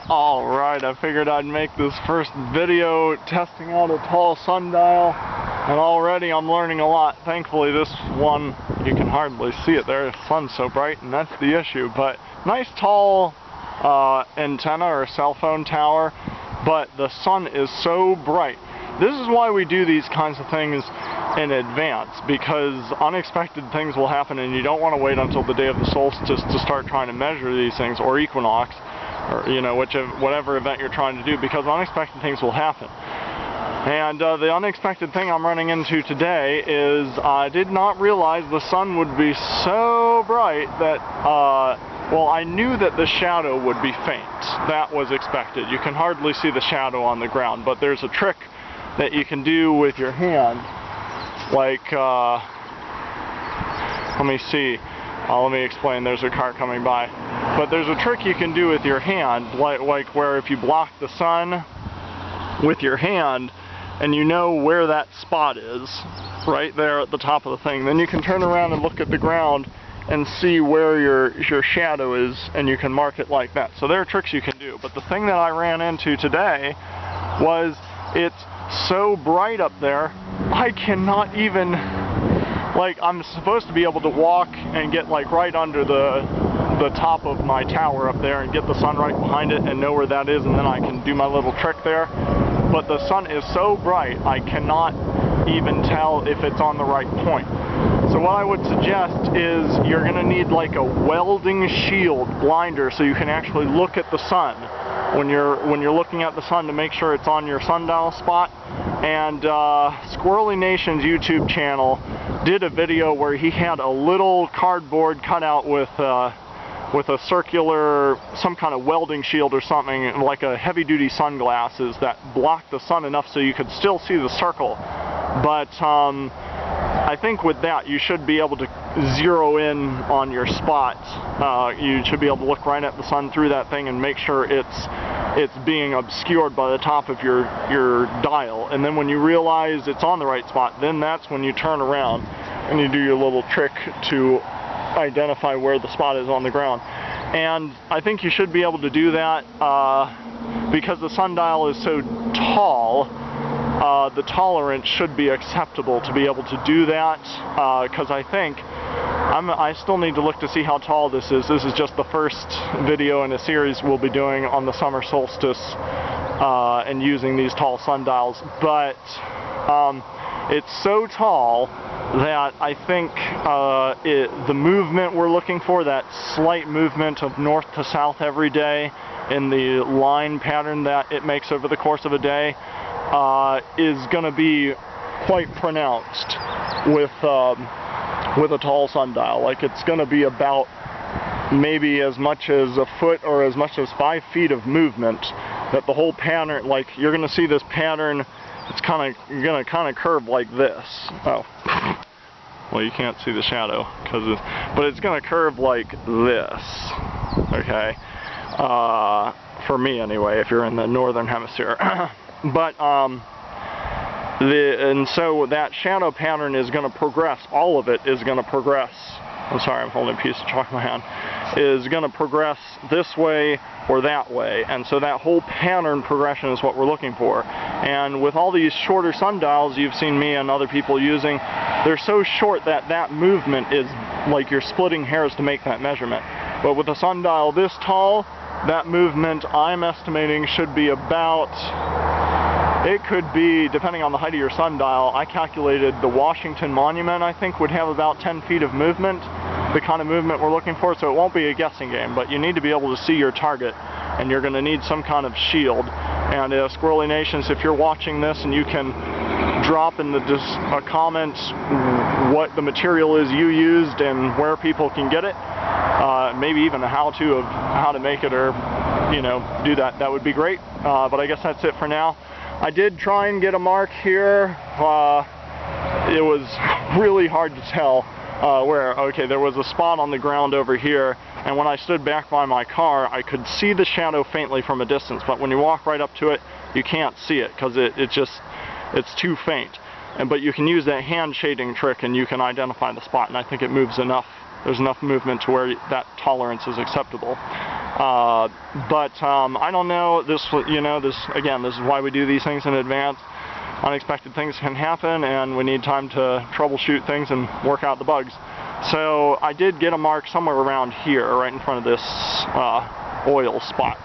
Alright, I figured I'd make this first video testing out a tall sundial, and already I'm learning a lot. Thankfully this one, you can hardly see it there, the sun's so bright, and that's the issue. But nice tall antenna or cell phone tower, but the sun is so bright. This is why we do these kinds of things in advance, because unexpected things will happen and you don't want to wait until the day of the solstice to start trying to measure these things, or equinox, or whatever event you're trying to do, because unexpected things will happen. And the unexpected thing I'm running into today is I did not realize the sun would be so bright that, well, I knew that the shadow would be faint. That was expected. You can hardly see the shadow on the ground, but there's a trick that you can do with your hand, like, let me see. Let me explain. There's a car coming by. But there's a trick you can do with your hand, like where if you block the sun with your hand and you know where that spot is, right there at the top of the thing, then you can turn around and look at the ground and see where your shadow is, and you can mark it like that. So there are tricks you can do. But the thing that I ran into today was it's so bright up there, I cannot even, like, I'm supposed to be able to walk and get like right under the top of my tower up there and get the sun right behind it and know where that is, and then I can do my little trick there. But the sun is so bright I cannot even tell if it's on the right point. So what I would suggest is you're going to need like a welding shield blinder so you can actually look at the sun when you're looking at the sun, to make sure it's on your sundial spot. And Squirrelly Nations YouTube channel did a video where he had a little cardboard cut out with a circular, some kind of welding shield or something, like a heavy-duty sunglasses that blocked the sun enough so you could still see the circle. But I think with that you should be able to zero in on your spot. You should be able to look right at the sun through that thing and make sure it's being obscured by the top of your dial. And then when you realize it's on the right spot, then that's when you turn around and you do your little trick to identify where the spot is on the ground. And I think you should be able to do that because the sundial is so tall. The tolerance should be acceptable to be able to do that, because I think I still need to look to see how tall this is. This is just the first video in a series we'll be doing on the summer solstice and using these tall sundials, but it's so tall that I think the movement we're looking for, that slight movement of north to south every day in the line pattern that it makes over the course of a day, is going to be quite pronounced with a tall sundial. Like, it's going to be about maybe as much as a foot or as much as 5 feet of movement, that the whole pattern, like, you're going to see this pattern, it's going to kind of curve like this. Oh, well, you can't see the shadow, but it's going to curve like this, okay? For me anyway, if you're in the northern hemisphere. But and so that shadow pattern is going to progress. All of it is going to progress. I'm sorry, I'm holding a piece of chalk in my hand. Is going to progress this way or that way, and so that whole pattern progression is what we're looking for. And with all these shorter sundials you've seen me and other people using, they're so short that that movement is like you're splitting hairs to make that measurement. But with a sundial this tall, that movement, I'm estimating, should be about, it could be, depending on the height of your sundial, I calculated the Washington Monument, I think, would have about 10 feet of movement, the kind of movement we're looking for, so it won't be a guessing game, but you need to be able to see your target, and you're going to need some kind of shield. And Squirrelly Nations, if you're watching this and you can drop in the comments what the material is you used and where people can get it, maybe even a how-to of how to make it, or, you know, do that, that would be great. But I guess that's it for now. I did try and get a mark here. It was really hard to tell where. Okay, there was a spot on the ground over here, and when I stood back by my car, I could see the shadow faintly from a distance, but when you walk right up to it, you can't see it, because it's too faint. But you can use that hand shading trick and you can identify the spot, and I think it moves enough. There's enough movement to where that tolerance is acceptable. But I don't know. This is why we do these things in advance. Unexpected things can happen, and we need time to troubleshoot things and work out the bugs. So I did get a mark somewhere around here, right in front of this oil spot.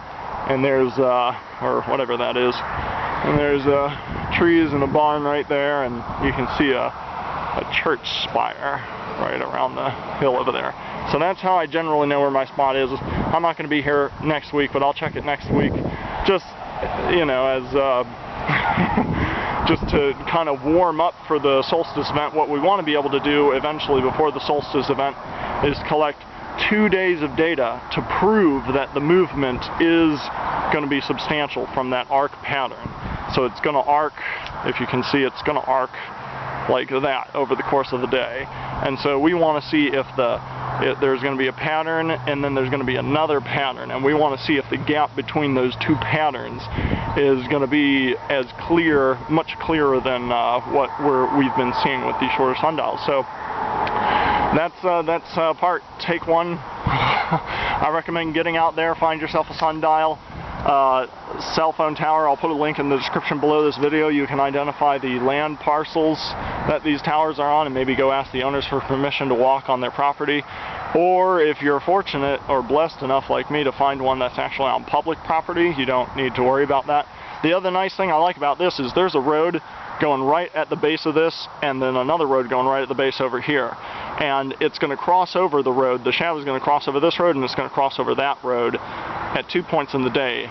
And there's, or whatever that is, and there's trees and a barn right there, and you can see a church spire right around the hill over there. So that's how I generally know where my spot is. I'm not going to be here next week, but I'll check it next week. Just, as just to kind of warm up for the Solstice event. What we want to be able to do eventually before the Solstice event is collect 2 days of data to prove that the movement is going to be substantial from that arc pattern. So it's going to arc, if you can see, it's going to arc like that over the course of the day. And so we want to see if there's going to be a pattern, and then there's going to be another pattern, and we want to see if the gap between those two patterns is going to be as clear, much clearer than what we've been seeing with these shorter sundials. So that's take one. I recommend getting out there, find yourself a sundial. Cell phone tower. I'll put a link in the description below this video. You can identify the land parcels that these towers are on and maybe go ask the owners for permission to walk on their property. Or if you're fortunate or blessed enough like me to find one that's actually on public property, you don't need to worry about that. The other nice thing I like about this is there's a road going right at the base of this, and then another road going right at the base over here. And it's going to cross over the road. The shadow is going to cross over this road, and it's going to cross over that road at 2 points in the day.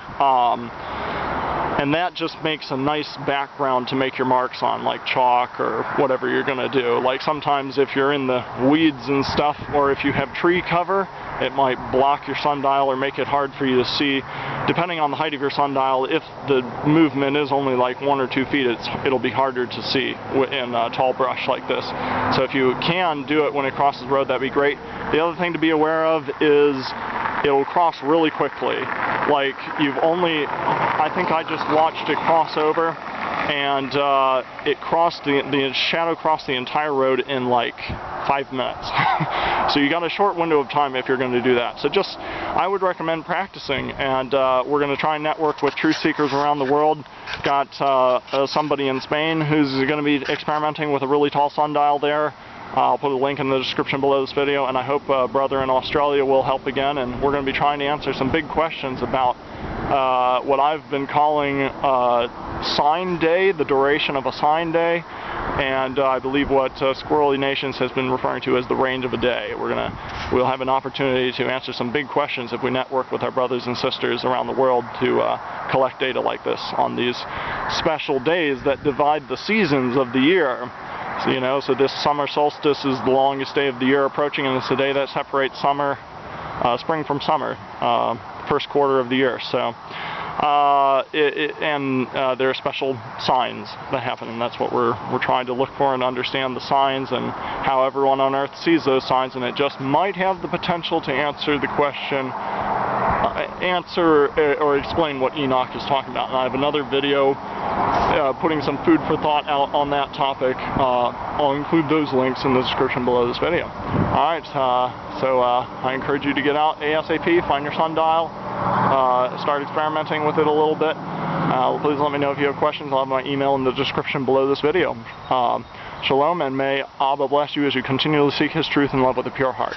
And that just makes a nice background to make your marks on, like chalk or whatever you're going to do. Like sometimes if you're in the weeds and stuff, or if you have tree cover, it might block your sundial or make it hard for you to see. Depending on the height of your sundial, if the movement is only like 1 or 2 feet, it'll be harder to see in tall brush like this. So if you can do it when it crosses the road, that'd be great. The other thing to be aware of is it'll cross really quickly. Like I think I just watched it cross over, and it crossed the shadow crossed the entire road in like 5 minutes. So you got a short window of time if you're going to do that. So I would recommend practicing, and we're going to try and network with truth seekers around the world. Got somebody in Spain who's going to be experimenting with a really tall sundial there. I'll put a link in the description below this video, and I hope a brother in Australia will help again, and we're going to be trying to answer some big questions about what I've been calling sign day, the duration of a sign day, and I believe what Squirrelly Nations has been referring to as the range of a day. We'll have an opportunity to answer some big questions if we network with our brothers and sisters around the world to collect data like this on these special days that divide the seasons of the year. So this summer solstice is the longest day of the year approaching, and it's the day that separates spring from summer, first quarter of the year. So, there are special signs that happen, and that's what we're trying to look for and understand the signs and how everyone on Earth sees those signs, and it just might have the potential to answer the question, or explain what Enoch is talking about. And I have another video putting some food for thought out on that topic. I'll include those links in the description below this video. Alright, so I encourage you to get out ASAP, find your sundial, start experimenting with it a little bit. Please let me know if you have questions. I'll have my email in the description below this video. Shalom, and may Abba bless you as you continually seek His truth and love with a pure heart.